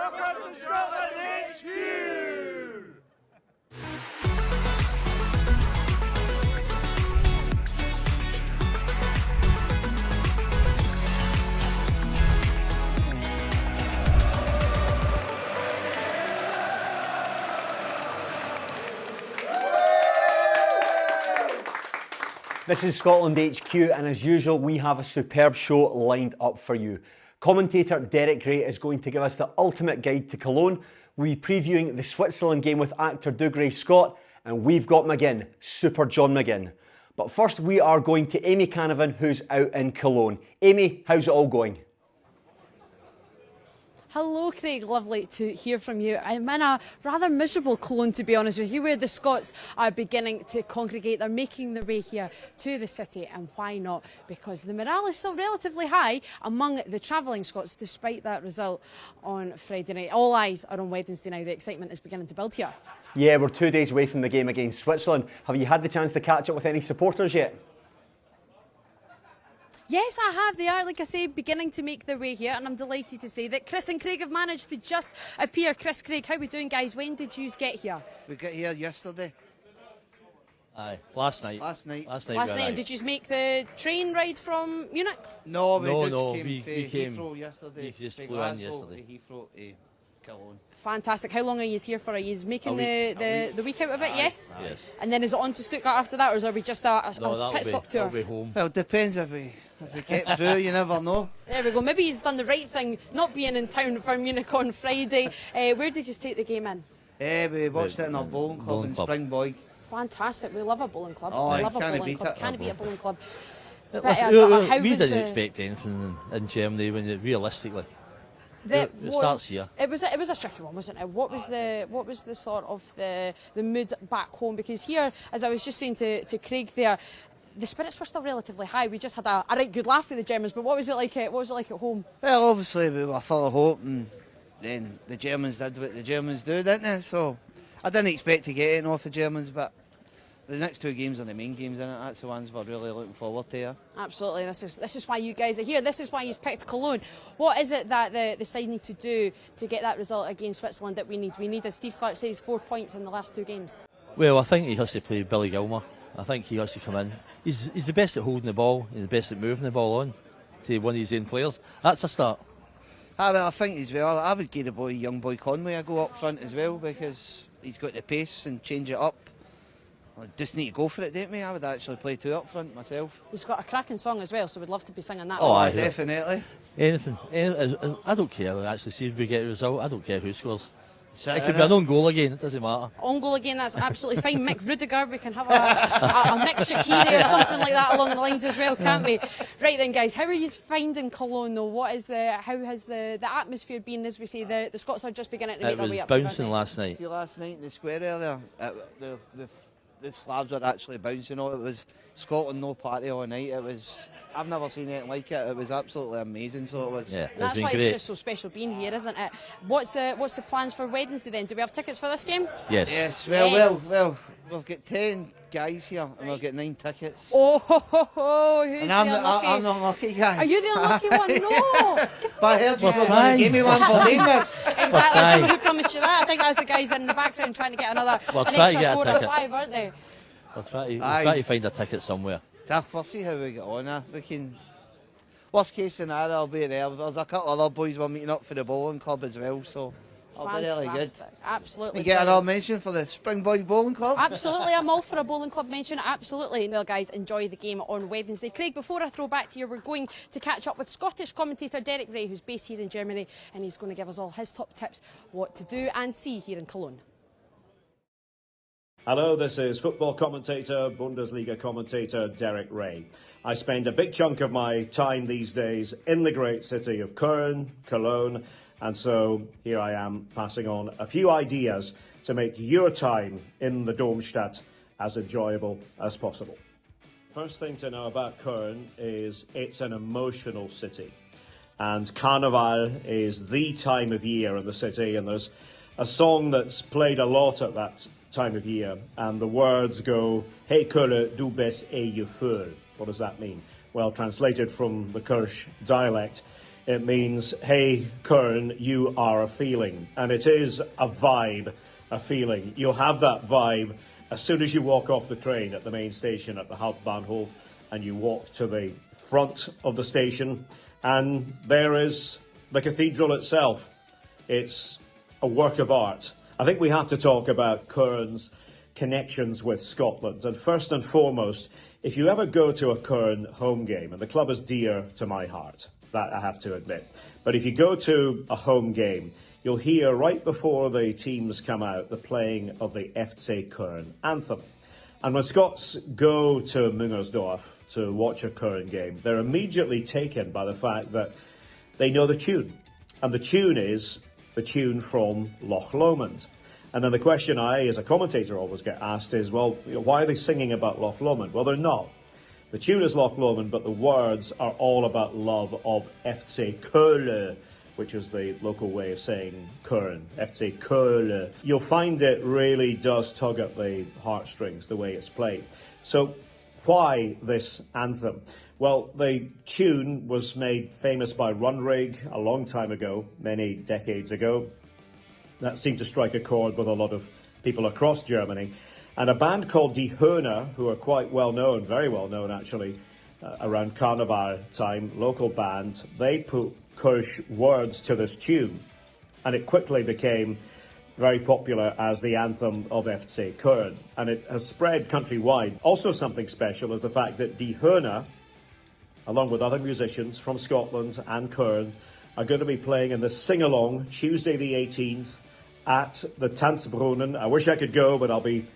Welcome to Scotland HQ! This is Scotland HQ, and as usual, we have a superb show lined up for you. Commentator Derek Rae is going to give us the ultimate guide to Cologne. We'll be previewing the Switzerland game with actor Dougray Scott, and we've got McGinn, Super John McGinn. But first, we are going to Amy Canavan, who's out in Cologne. Amy, how's it all going? Hello Craig, lovely to hear from you. I'm in a rather miserable Cologne, to be honest with you, where the Scots are beginning to congregate. They're making their way here to the city, and why not? Because the morale is still relatively high among the travelling Scots despite that result on Friday night. All eyes are on Wednesday now. The excitement is beginning to build here. Yeah, we're 2 days away from the game against Switzerland. Have you had the chance to catch up with any supporters yet? Yes, I have. They are, like I say, beginning to make their way here, and I'm delighted to say that Chris and Craig have managed to just appear. Chris, Craig, how are we doing, guys? When did you get here? We got here yesterday. Aye, last night. Last night. And did you make the train ride from Munich? No, we we came. Heathrow yesterday. We just From flew in Glasgow yesterday. To Heathrow to Cologne. Fantastic. How long are you here for? Are you making the week out of it? Yes? Yes. And then is it on to Stuttgart after that, or is we just a pit stop tour? That'll be home. Well, it depends if we get through. You never know. There we go. Maybe he's done the right thing not being in town for Munich on Friday. Where did you take the game in? We watched it in our bowling club in Springboy. Fantastic. We love a bowling club. Oh, we love a can't bowling beat club. it. Can't beat a bowling club. Listen, we didn't expect anything in Germany realistically. It starts here. It was a tricky one, wasn't it? What was the sort of the mood back home? Because here, as I was just saying to Craig there, the spirits were still relatively high. We just had a right good laugh with the Germans. But what was it like? What was it like at home? Well, obviously we were full of hope, and then the Germans did what the Germans do, didn't they? So I didn't expect to get anything off the Germans, but the next two games are the main games, isn't it? That's the ones we're really looking forward to. Yeah? Absolutely. This is why you guys are here. This is why you've picked Cologne. What is it that the side need to do to get that result against Switzerland that we need? We need, as Steve Clark says, 4 points in the last two games. Well, I think he has to play Billy Gilmour. I think he has to come in. He's the best at holding the ball. He's the best at moving the ball on to one of his own players. That's a start. Well, I think as well, I would give the young boy Conway a go up front as well, because he's got the pace and change it up. I just need to go for it, don't we? I would actually play two up front myself. He's got a cracking song as well, so we'd love to be singing that. Oh, aye, definitely. Anything. I don't care. Actually, see if we get a result. I don't care who scores. So, it could be an own goal again. It doesn't matter. On goal again, that's absolutely fine. Mick Rudiger, we can have a Mick Shaqiri or something like that along the lines as well, can't we? Right then, guys, how are you finding Cologne though? How has the atmosphere been? As we say, the Scots are just beginning to make their way up. It was bouncing last night. See, last night in the square earlier, the slabs were actually bouncing. It was Scotland no party all night. I've never seen anything like it. It was absolutely amazing. So it was. Yeah, that's why great. It's just so special being here, isn't it? What's the plans for Wednesday then? Do we have tickets for this game? Yes. Yes. Well, we've got 10 guys here, and we've got 9 tickets. Oh, who's and the unlucky? I'm the unlucky guy. Are you the unlucky one? No. But I heard you were going to give me one for doing this. Exactly. I don't know who promised you that. I think that's the guys in the background trying to get an extra 4 or 5, aren't they? We'll try to find a ticket somewhere. We'll see how we get on. We can. Worst case scenario, I'll be there. There's a couple of other boys we're meeting up for the bowling club as well, so it'll be really good. Absolutely. You get another mention for the Springboy Bowling Club? Absolutely, I'm all for a bowling club mention, absolutely. Well guys, enjoy the game on Wednesday. Craig, before I throw back to you, we're going to catch up with Scottish commentator Derek Rae, who's based here in Germany, and he's going to give us all his top tips what to do and see here in Cologne. Hello, this is football commentator, Bundesliga commentator Derek Rae. I spend a big chunk of my time these days in the great city of Köln, Cologne, and so here I am passing on a few ideas to make your time in the Domstadt as enjoyable as possible. First thing to know about Köln is it's an emotional city, and Carnival is the time of year in the city, and there's a song that's played a lot at that time of year, and the words go, Hey Kölle, du bist je voll. What does that mean? Well, translated from the Kölsch dialect, It means, hey, Köln, you are a feeling. And it is a vibe, a feeling. You'll have that vibe as soon as you walk off the train at the main station at the Hauptbahnhof and you walk to the front of the station, and there is the cathedral itself. It's a work of art. I think we have to talk about Köln's connections with Scotland. And first and foremost, if you ever go to a Köln home game, and the club is dear to my heart, that I have to admit, but if you go to a home game, you'll hear right before the teams come out the playing of the FC Köln anthem. And when Scots go to Müngersdorf to watch a Köln game, they're immediately taken by the fact that they know the tune. And the tune is the tune from Loch Lomond. And then the question I, as a commentator, always get asked is, well, why are they singing about Loch Lomond? Well, they're not. The tune is Loch Lomond, but the words are all about love of FC Köln, which is the local way of saying Köln, FC Köln. You'll find it really does tug at the heartstrings, the way it's played. So why this anthem? Well, the tune was made famous by Runrig a long time ago, many decades ago. That seemed to strike a chord with a lot of people across Germany. And a band called Die Höhner, who are quite well known, very well known actually, around Carnival time, local band, they put Kölsch words to this tune. And it quickly became very popular as the anthem of FC Köln. And it has spread countrywide. Also something special is the fact that Die Höhner, along with other musicians from Scotland and Köln, are going to be playing in the sing-along Tuesday the 18th at the Tanzbrunnen. I wish I could go, but I'll be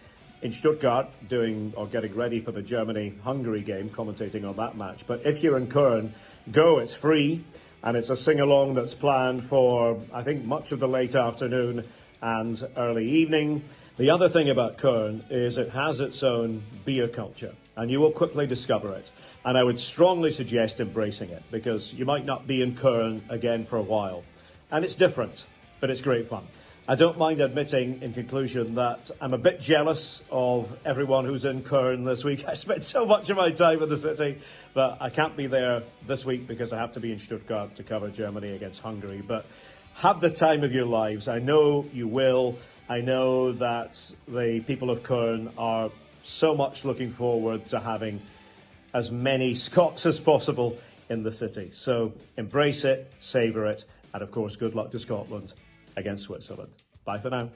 in Stuttgart getting ready for the Germany-Hungary game, commentating on that match. But if you're in Köln, go, it's free, and it's a sing-along that's planned for, I think, much of the late afternoon and early evening. The other thing about Köln is it has its own beer culture, and you will quickly discover it. And I would strongly suggest embracing it, because you might not be in Köln again for a while. And it's different, but it's great fun. I don't mind admitting, in conclusion, that I'm a bit jealous of everyone who's in Köln this week. I spent so much of my time in the city, but I can't be there this week because I have to be in Stuttgart to cover Germany against Hungary. But have the time of your lives. I know you will. I know that the people of Köln are so much looking forward to having as many Scots as possible in the city. So embrace it, savour it, and of course, good luck to Scotland against Switzerland. Bye for now.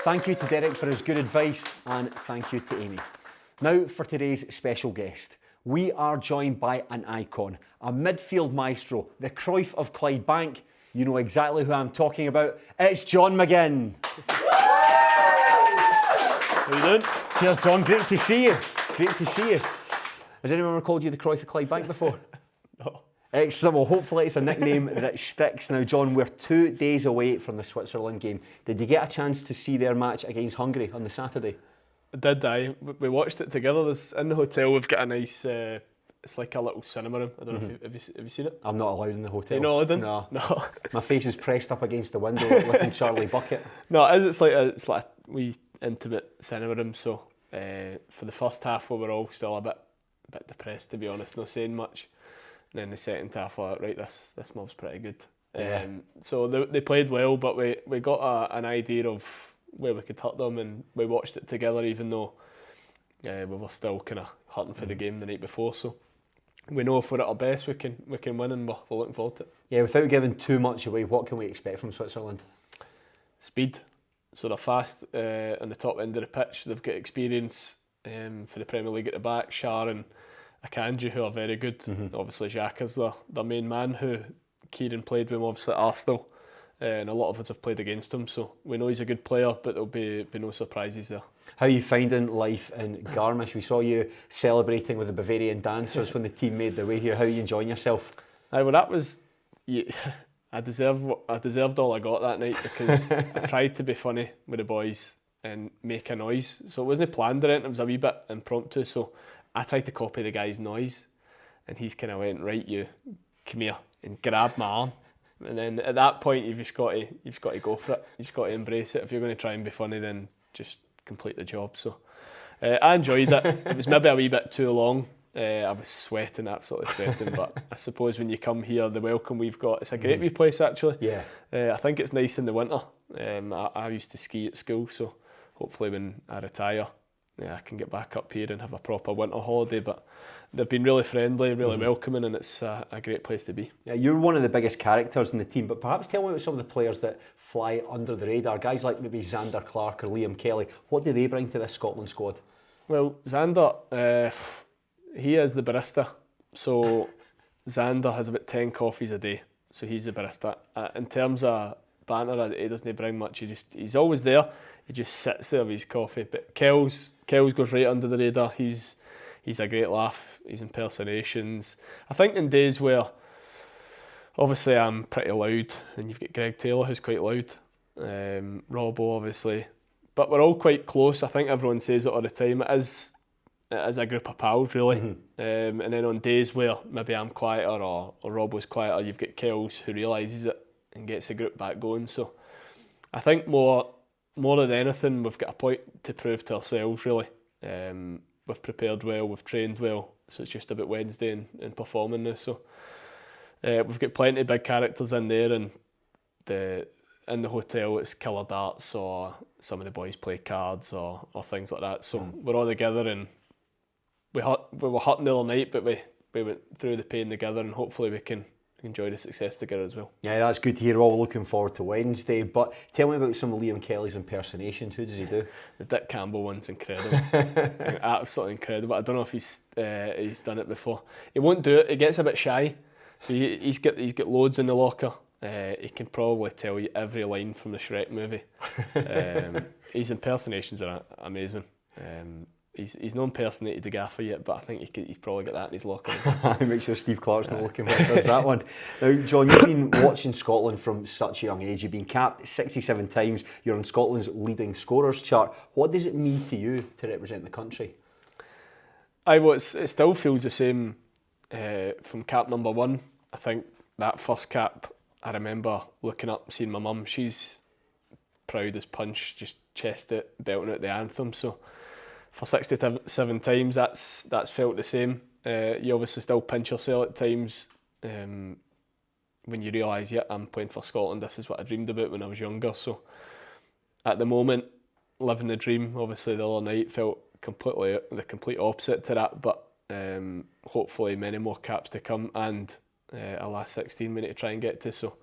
Thank you to Derek for his good advice, and thank you to Amy. Now for today's special guest. We are joined by an icon, a midfield maestro, the Cruyff of Clydebank. You know exactly who I'm talking about. It's John McGinn. How you doing? Cheers, John. Great to see you. Great to see you. Has anyone ever called you the Cruyff of Clydebank before? No. Excellent. Well, hopefully it's a nickname that sticks. Now, John, we're 2 days away from the Switzerland game. Did you get a chance to see their match against Hungary on the Saturday? I did. We watched it together. In the hotel, we've got a nice. It's like a little cinema room. I don't know if have you seen it. I'm not allowed in the hotel. You're not allowed in? No. My face is pressed up against the window, looking Charlie Bucket. No, it's like a wee intimate cinema room. So for the first half, we were all still a bit depressed, to be honest. Not saying much. And then the second half, I thought, right, this mob's pretty good. Yeah. So they played well, but we got an idea of where we could hurt them, and we watched it together, even though we were still kind of hurting for the game the night before. So we know if we're at our best, we can win, and we're looking forward to it. Yeah, without giving too much away, what can we expect from Switzerland? Speed. So they're fast on the top end of the pitch. They've got experience for the Premier League at the back. Schär and Akanji, who are very good. Obviously Xhaka's their main man, who Kieran played with him obviously at Arsenal, and a lot of us have played against him, so we know he's a good player, but there'll be no surprises there. How are you finding life in Garmisch? We saw you celebrating with the Bavarian dancers when the team made their way here. How are you enjoying yourself? Well, that was... I deserved all I got that night, because I tried to be funny with the boys and make a noise. So it wasn't planned or anything, it was a wee bit impromptu, so I tried to copy the guy's noise, and he's kind of went, right, you come here, and grabbed my arm. And then at that point, you've just got to go for it. You've got to embrace it. If you're going to try and be funny, then just complete the job. So I enjoyed it. It was maybe a wee bit too long, I was sweating, absolutely sweating. But I suppose when you come here, the welcome we've got, it's a great wee place actually. Yeah. I think it's nice in the winter. I used to ski at school, so hopefully when I retire, I can get back up here and have a proper winter holiday. But they've been really friendly, really welcoming, and it's a great place to be. Yeah, you're one of the biggest characters in the team, but perhaps tell me about some of the players that fly under the radar, guys like maybe Xander Clark or Liam Kelly. What do they bring to this Scotland squad? Well, Xander, he is the barista. So Xander has about 10 coffees a day, so he's the barista. In terms of banter, he doesn't bring much. He's always there. He just sits there with his coffee. But Kells goes right under the radar. He's a great laugh. His impersonations. I think in days where obviously I'm pretty loud, and you've got Greg Taylor who's quite loud, Robbo obviously, but we're all quite close. I think everyone says it all the time. It is a group of pals really. And then on days where maybe I'm quieter or Robbo's quieter, you've got Kells who realises it and gets the group back going. So I think more than anything, we've got a point to prove to ourselves really. We've prepared well, we've trained well, so it's just about Wednesday and performing now. So we've got plenty of big characters in there, and in the hotel it's killer darts, or some of the boys play cards or things like that. So we're all together, and we were hurting the other night, but we went through the pain together, and hopefully we can enjoy the success together as well. Yeah, that's good to hear. We're all looking forward to Wednesday. But tell me about some of Liam Kelly's impersonations. Who does he do? The Dick Campbell one's incredible. Absolutely incredible. I don't know if he's done it before. He won't do it. He gets a bit shy. So he's got loads in the locker. He can probably tell you every line from the Shrek movie. His impersonations are amazing. He's not impersonated the gaffer yet, but I think he's probably got that in his locker. Make sure Steve Clark's not looking when he does that one. Now, John, you've been watching Scotland from such a young age. You've been capped 67 times. You're on Scotland's leading scorers chart. What does it mean to you to represent the country? It still feels the same from cap number 1. I think that first cap, I remember looking up, seeing my mum. She's proud as punch, just chest it, belting out the anthem. So for 67 times, that's felt the same. You obviously still pinch yourself at times when you realise, yeah, I'm playing for Scotland. This is what I dreamed about when I was younger. So at the moment, living the dream. Obviously, the other night felt the complete opposite to that. But hopefully, many more caps to come, and a last 16 we need to try and get to. So.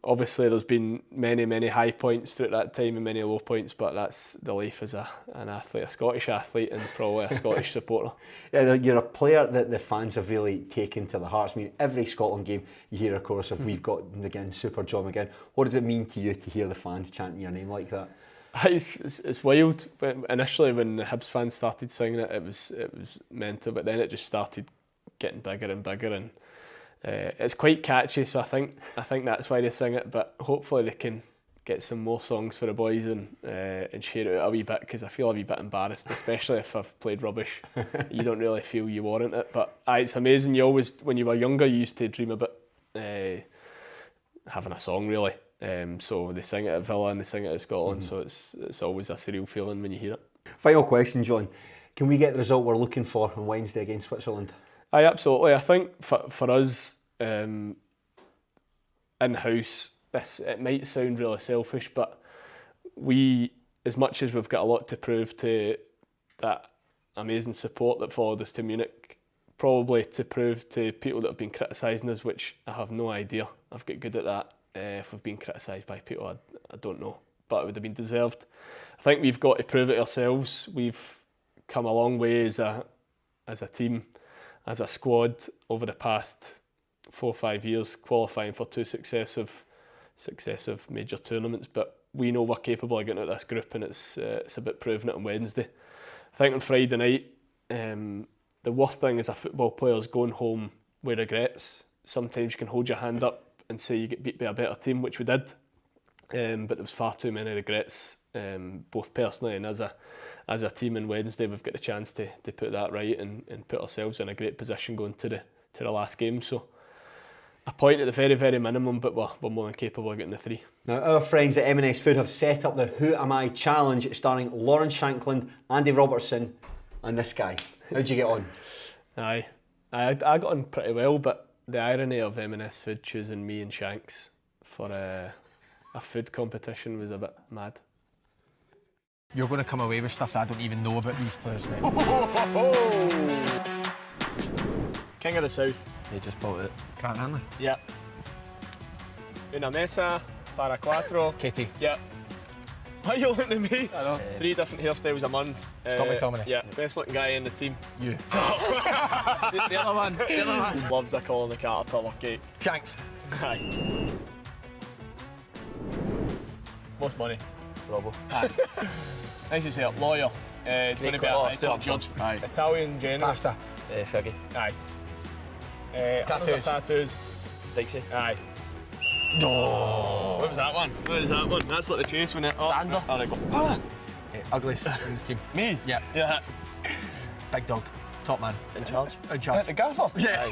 Obviously there's been many high points throughout that time and many low points, but that's the life as an athlete, a Scottish athlete, and probably a Scottish supporter. Yeah, you're a player that the fans have really taken to the hearts. I mean, every Scotland game you hear, of course, of We've Got McGinn, Super John McGinn. What does it mean to you to hear the fans chanting your name like that? It's wild. Initially when the Hibs fans started singing it, it was mental, but then it just started getting bigger and bigger, and it's quite catchy, so I think that's why they sing it. But hopefully they can get some more songs for the boys and share it out a wee bit, because I feel a wee bit embarrassed, especially if I've played rubbish. You don't really feel you warrant it, but it's amazing. You always, when you were younger, you used to dream about having a song really. So they sing it at Villa and they sing it at Scotland, so it's always a surreal feeling when you hear it. Final question, John. Can we get the result we're looking for on Wednesday against Switzerland? Absolutely. I think for us, in-house, it might sound really selfish, but we, as much as we've got a lot to prove to that amazing support that followed us to Munich, probably to prove to people that have been criticising us, which I have no idea. I've got good at that. If we've been criticised by people, I don't know, but it would have been deserved. I think we've got to prove it ourselves. We've come a long way as a team, as a squad over the past 4 or 5 years, qualifying for 2 successive major tournaments. But we know we're capable of getting out of this group, and it's about proving it on Wednesday. I think on Friday night, the worst thing as a football player is going home with regrets. Sometimes you can hold your hand up and say you get beat by a better team, which we did, but there was far too many regrets, both personally and as a team. On Wednesday we've got the chance to put that right and put ourselves in a great position going to the last game. So a point at the very, very minimum, but we're more than capable of getting the 3. Now, our friends at M&S Food have set up the Who Am I Challenge, starring Lauren Shankland, Andy Robertson and this guy. How'd you get on? Aye. I got on pretty well, but the irony of M&S Food choosing me and Shanks for a food competition was a bit mad. You're going to come away with stuff that I don't even know about these players, mate. King of the South. They just bought it. Can't Hanley. Yep. Una mesa, para cuatro. Katie. Yep. Why are you looking at me? I know. 3 different hairstyles a month. Scott McTominay. Yeah, best looking guy in the team. You. the other one. The other one. Loves a call on the caterpillar cake. Shanks. Aye. Most money. Robbo. Aye. Nice to say it. Lawyer. It's going to be a top judge. Aye. Italian general. Pasta. Figgy. Aye. Tattoos. Dixie. Aye. No. What was that one? That's like the chase when it. Oh, Sander. There I go. Ugliest in the team. Me? Yeah. Yeah. Big dog. Top man. In charge. In charge. The gaffer? Yeah.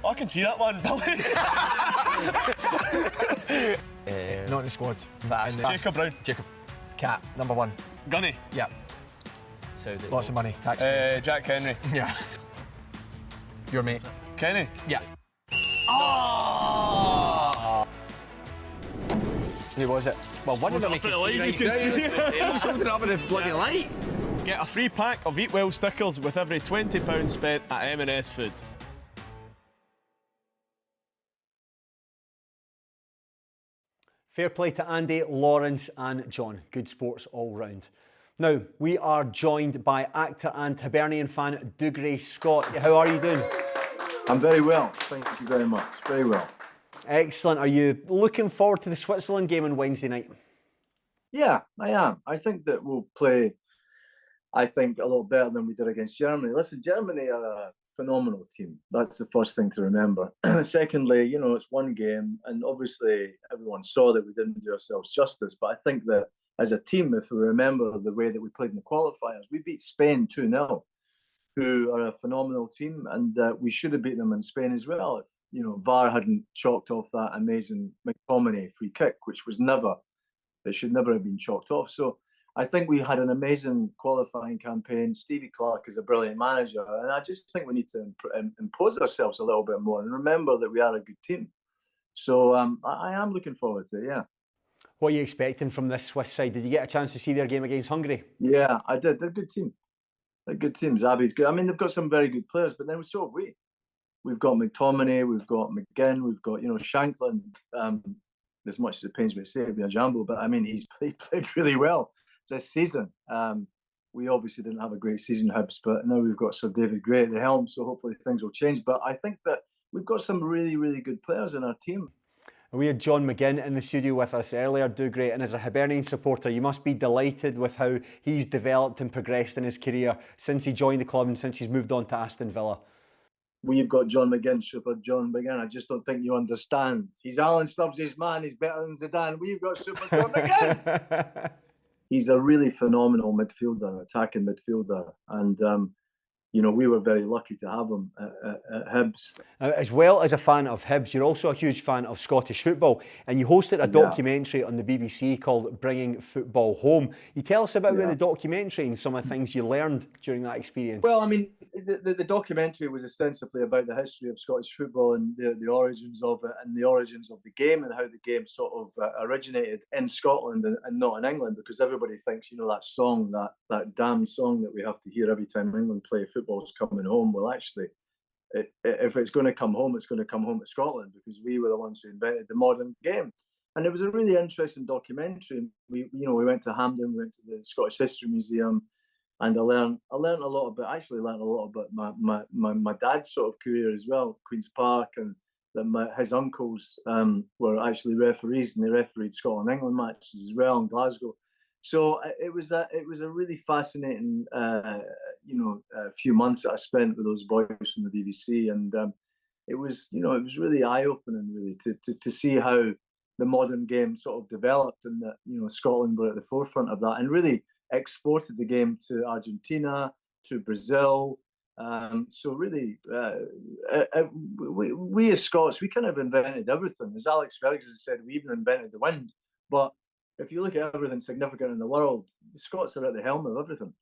I can see that one, Billy. Not in the squad. Fast. Jacob Brown. Jacob. Cat. Number 1. Gunny. Yeah. Saudi. Lots of money. Tax. Jack Henry. Yeah. Your mate. Kenny. Yeah. Oh! Who was it? Well, one of them I could see right through. I was holding it up with a bloody light. Get a free pack of Eat Well stickers with every £20 spent at M&S Food. Fair play to Andy, Lawrence and John. Good sports all round. Now, we are joined by actor and Hibernian fan Dougray Scott. How are you doing? I'm very well, thank you very much. Very well. Excellent. Are you looking forward to the Switzerland game on Wednesday night? Yeah, I am. I think that we'll play, a lot better than we did against Germany. Listen, Germany are a phenomenal team. That's the first thing to remember. Secondly, it's one game, and obviously everyone saw that we didn't do ourselves justice. But I think that as a team, if we remember the way that we played in the qualifiers, we beat Spain 2-0, who are a phenomenal team, and we should have beaten them in Spain as well if VAR hadn't chalked off that amazing McTominay free kick, which should never have been chalked off. So I think we had an amazing qualifying campaign. Stevie Clark is a brilliant manager, and I just think we need to impose ourselves a little bit more and remember that we are a good team. So I am looking forward to it, yeah. What are you expecting from this Swiss side? Did you get a chance to see their game against Hungary? Yeah, I did. They're a good team. They're a good team. Zabi's good. I mean, they've got some very good players, but then so have we. We've got McTominay, we've got McGinn, we've got, Shankland. As much as it pains me to say it, be a jambo, but I mean, he played really well this season. We obviously didn't have a great season, Hibs, but now we've got Sir David Gray at the helm, so hopefully things will change. But I think that we've got some really, really good players in our team. We had John McGinn in the studio with us earlier, Dougray, and as a Hibernian supporter, you must be delighted with how he's developed and progressed in his career since he joined the club and since he's moved on to Aston Villa. We've got John McGinn, Super John McGinn. I just don't think you understand. He's Alan Stubbs' man. He's better than Zidane. We've got Super John McGinn. He's a really phenomenal midfielder, attacking midfielder. And, we were very lucky to have him at Hibs. As well as a fan of Hibs, you're also a huge fan of Scottish football, and you hosted a documentary on the BBC called Bringing Football Home. You tell us about the documentary and some of the things you learned during that experience. Well, I mean, the documentary was ostensibly about the history of Scottish football and the origins of it and the origins of the game and how the game sort of originated in Scotland and not in England, because everybody thinks, that song, that damn song that we have to hear every time England play football's coming home. Well, actually, if it's going to come home, it's going to come home to Scotland, because we were the ones who invented the modern game. And it was a really interesting documentary. We went to Hampden, we went to the Scottish History Museum, and I learned a lot about my dad's sort of career as well, Queen's Park, and that his uncles were actually referees, and they refereed Scotland-England matches as well in Glasgow. So it was a really fascinating few months that I spent with those boys from the BBC, and it was really eye-opening really to see how the modern game sort of developed, and that Scotland were at the forefront of that and really exported the game to Argentina, to Brazil. So really, we as Scots, we kind of invented everything. As Alex Ferguson said, we even invented the wind. But if you look at everything significant in the world, the Scots are at the helm of everything.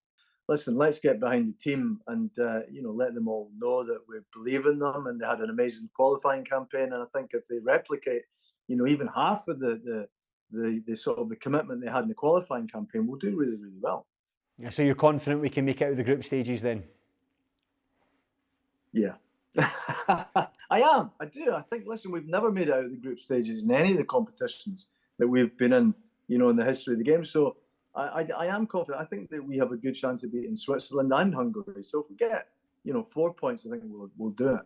listen, let's get behind the team and let them all know that we believe in them. And they had an amazing qualifying campaign, and I think if they replicate, even half of the sort of the commitment they had in the qualifying campaign, we'll do really, really well. Yeah, so you're confident we can make it out of the group stages then? Yeah. I am. I do. I think, listen, we've never made it out of the group stages in any of the competitions that we've been in, in the history of the game. So I am confident. I think that we have a good chance of beating Switzerland and Hungary. So if we get, 4 points, I think we'll do it.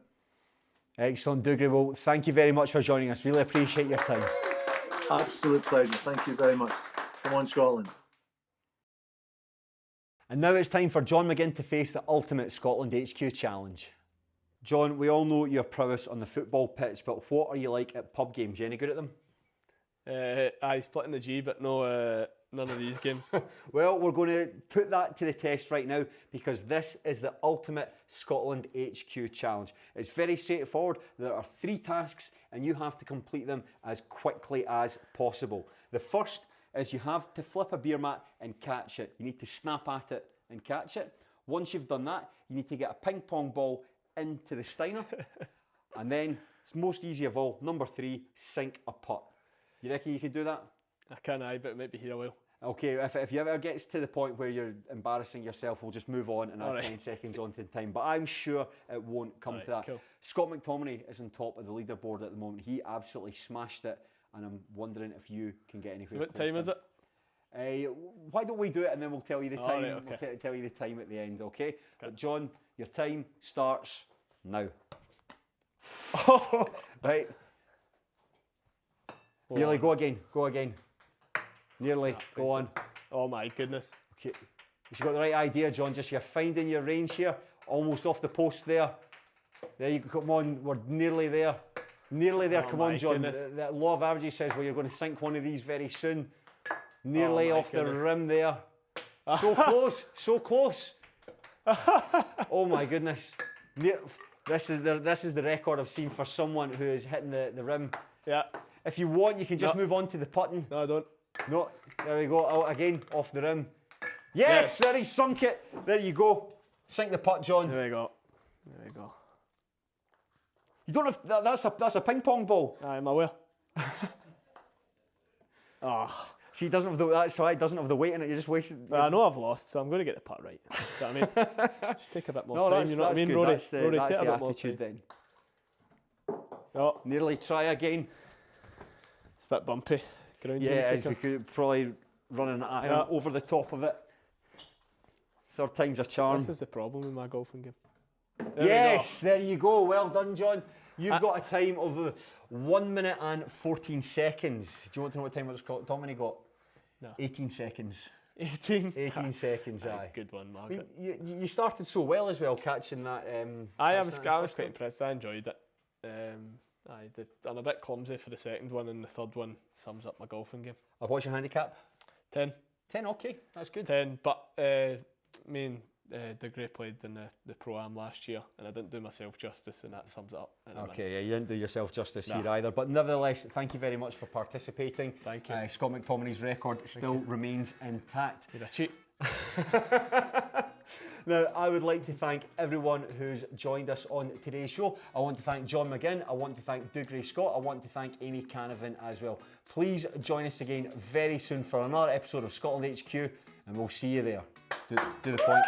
Excellent, Dougray. Well, thank you very much for joining us. Really appreciate your time. Absolute pleasure. Thank you very much. Come on, Scotland. And now it's time for John McGinn to face the ultimate Scotland HQ challenge. John, we all know your prowess on the football pitch, but what are you like at pub games? You any good at them? I splitting the G, but no, none of these games. Well, we're going to put that to the test right now because this is the ultimate Scotland HQ challenge. It's very straightforward. There are 3 tasks and you have to complete them as quickly as possible. The first is you have to flip a beer mat and catch it. You need to snap at it and catch it. Once you've done that, you need to get a ping pong ball into the steiner. And then, it's most easy of all, number 3, sink a putt. You reckon you can do that? I can, but it might be here a while. Okay, if you ever gets to the point where you're embarrassing yourself, we'll just move on and add 10 seconds onto the time. But I'm sure it won't come to that. Cool. Scott McTominay is on top of the leaderboard at the moment. He absolutely smashed it, and I'm wondering if you can get anywhere. So what time is it? Why don't we do it and then we'll tell you the time. Right, okay. We'll tell you the time at the end, okay? But John, your time starts now. Right. Nearly, go again. Nearly, go on. Oh my goodness. Okay, you got the right idea, John. Just you're finding your range here. Almost off the post there. There you go. Come on, we're nearly there. Nearly there. Come on, John. The law of averages says, well, you're going to sink one of these very soon. Nearly off the rim there. So close, so close. Oh my goodness. This is the record I've seen for someone who is hitting the rim. Yeah. If you want, you can just move on to the putting. No, I don't. No, there we go. Out again, off the rim. Yes, there he sunk it. There you go. Sink the putt, John. There we go. You don't have that's a ping pong ball. I'm aware. See, he doesn't have that side doesn't have the weight in it. You're just wasting. I know I've lost, so I'm going to get the putt right. You know what I mean? Just take a bit more time. You know what I mean, Rory? That's the attitude then. Oh, nearly try again. It's a bit bumpy. Yeah, we could probably run an iron over the top of it. Third time's a charm. This is the problem with my golfing game. There you go. Well done, John. You've got a time of 1 minute and 14 seconds. Do you want to know what time Scott McTominay got? No. 18 seconds. 18 seconds, aye. Good one, Margaret. I mean, you started so well as well, catching that. I was quite impressed. I enjoyed it. I'm a bit clumsy for the second one, and the third one sums up my golfing game. What's your handicap? 10. 10, okay, that's good. 10, but me and Dougray played in the Pro-Am last year, and I didn't do myself justice, and that sums it up. Okay, yeah, you didn't do yourself justice here either, but nevertheless, thank you very much for participating. Thank you. Scott McTominay's record still remains intact. You're a cheat. Now, I would like to thank everyone who's joined us on today's show. I want to thank John McGinn, I want to thank Dougray Scott, I want to thank Amy Canavan as well. Please join us again very soon for another episode of Scotland HQ, and we'll see you there. Do the point.